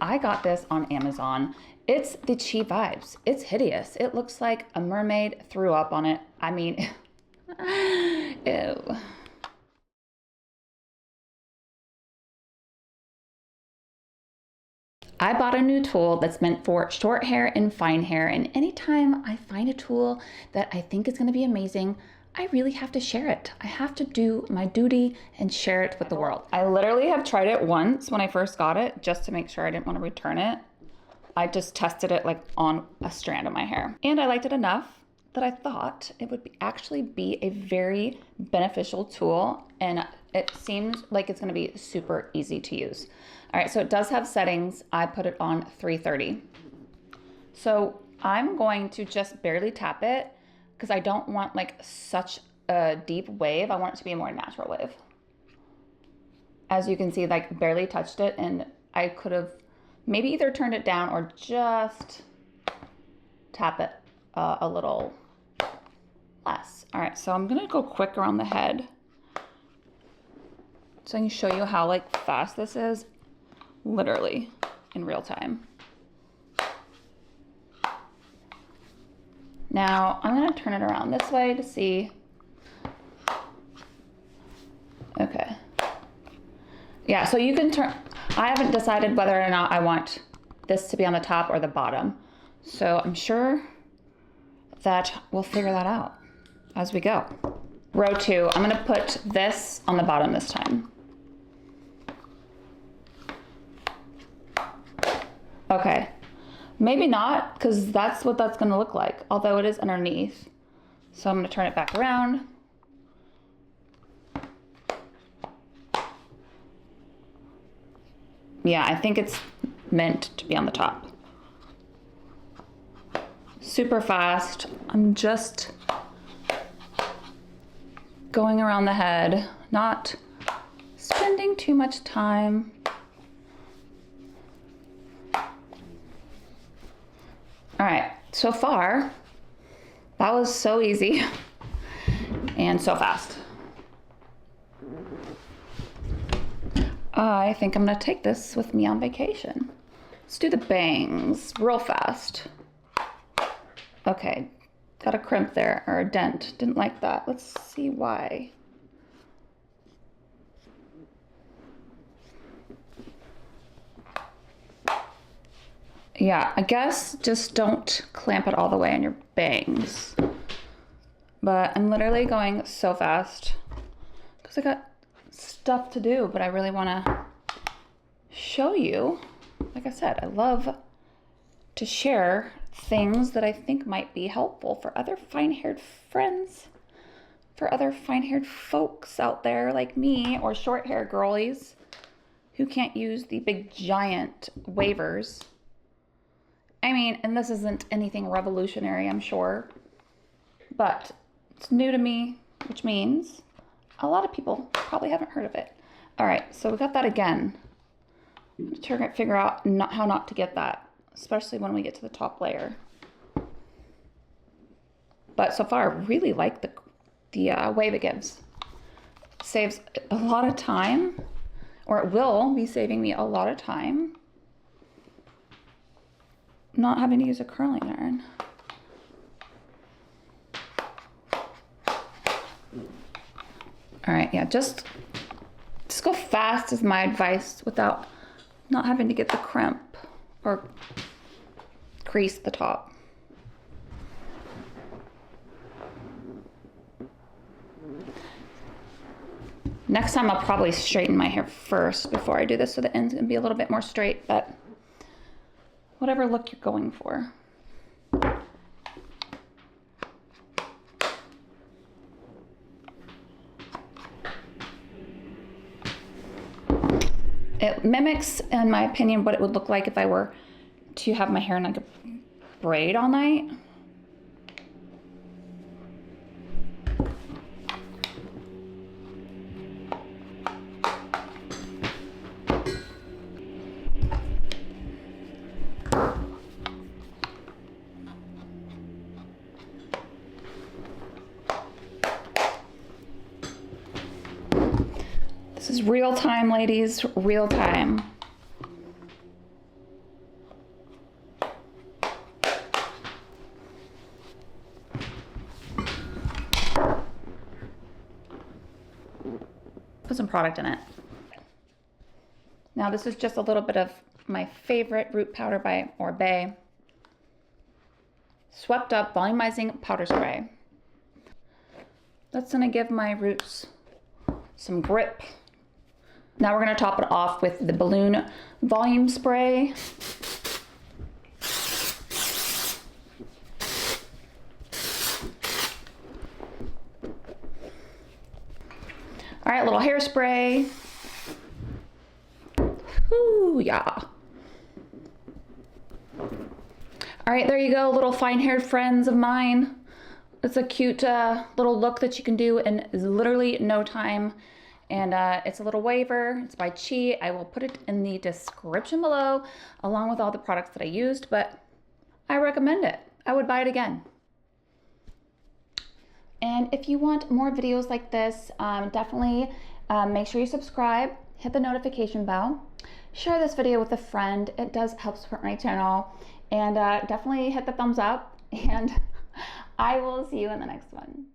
I got this on Amazon. It's the Chi Vibes. It's hideous. It looks like a mermaid threw up on it. I mean, ew. I bought a new tool that's meant for short hair and fine hair, and anytime I find a tool that I think is going to be amazing, I really have to share it. I have to do my duty and share it with the world. I literally have tried it once when I first got it, just to make sure I didn't want to return it. I just tested it like on a strand of my hair, and I liked it enough that I thought it would actually be a very beneficial tool, and it seems like it's going to be super easy to use. All right, so it does have settings. I put it on 330. So I'm going to just barely tap it because I don't want like such a deep wave. I want it to be a more natural wave. As you can see, like barely touched it, and I could have maybe either turned it down or just tap it a little less. All right, so I'm gonna go quick around the head so I can show you how like fast this is, literally in real time. Now I'm gonna turn it around this way to see. Okay. Yeah, so you can turn, I haven't decided whether or not I want this to be on the top or the bottom. So I'm sure that we'll figure that out as we go. Row 2, I'm gonna put this on the bottom this time. Okay, maybe not, because that's what that's gonna look like, although it is underneath. So I'm gonna turn it back around. Yeah, I think it's meant to be on the top. Super fast. I'm just going around the head, not spending too much time. All right, so far, that was so easy and so fast. I think I'm gonna take this with me on vacation. Let's do the bangs real fast. Okay, got a crimp there, or a dent. Didn't like that. Let's see why. Yeah, I guess just don't clamp it all the way on your bangs. But I'm literally going so fast because I got stuff to do, but I really want to show you. Like I said, I love to share things that I think might be helpful for other fine-haired friends, for other fine-haired folks out there like me, or short hair girlies who can't use the big giant wavers. I mean, and this isn't anything revolutionary, I'm sure, but it's new to me, which means a lot of people probably haven't heard of it. All right, so we got that again. I'm trying to figure out how not to get that, especially when we get to the top layer. But so far, I really like the wave it gives. Saves a lot of time, or it will be saving me a lot of time, not having to use a curling iron. All right, yeah, just go fast is my advice without not having to get the crimp or crease the top. Next time I'll probably straighten my hair first before I do this, so the end's gonna be a little bit more straight, but whatever look you're going for. It mimics, in my opinion, what it would look like if I were to have my hair in like a braid all night. This is real time, ladies, real time. some product in it. Now this is just a little bit of my favorite root powder by Oribe. Swept up volumizing powder spray. That's gonna give my roots some grip. Now we're gonna top it off with the balloon volume spray. All right, a little hairspray. Ooh, yeah. All right, there you go, little fine-haired friends of mine. It's a cute little look that you can do in literally no time. And it's a little waiver. It's by Chery. I will put it in the description below, along with all the products that I used, but I recommend it. I would buy it again. And if you want more videos like this, definitely make sure you subscribe, hit the notification bell, share this video with a friend. It does help support my channel. And definitely hit the thumbs up, and I will see you in the next one.